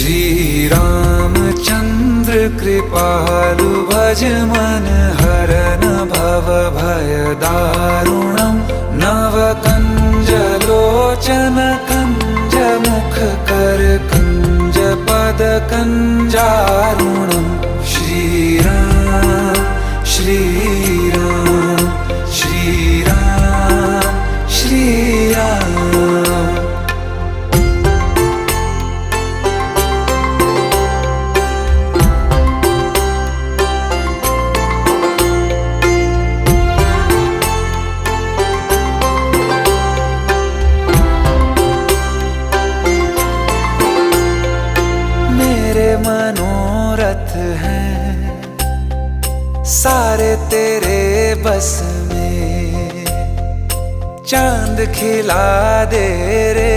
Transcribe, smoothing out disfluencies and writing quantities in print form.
श्री रामचंद्र कृपालु भज मन हरन भव भय दारुणम नव कंज लोचन कंज मुख कर कंज पद कंजारुणम श्री राम श्री राम श्री राम श्री राम। मेरे मनोरथ हैं सारे तेरे बस में, चांद खिला दे रे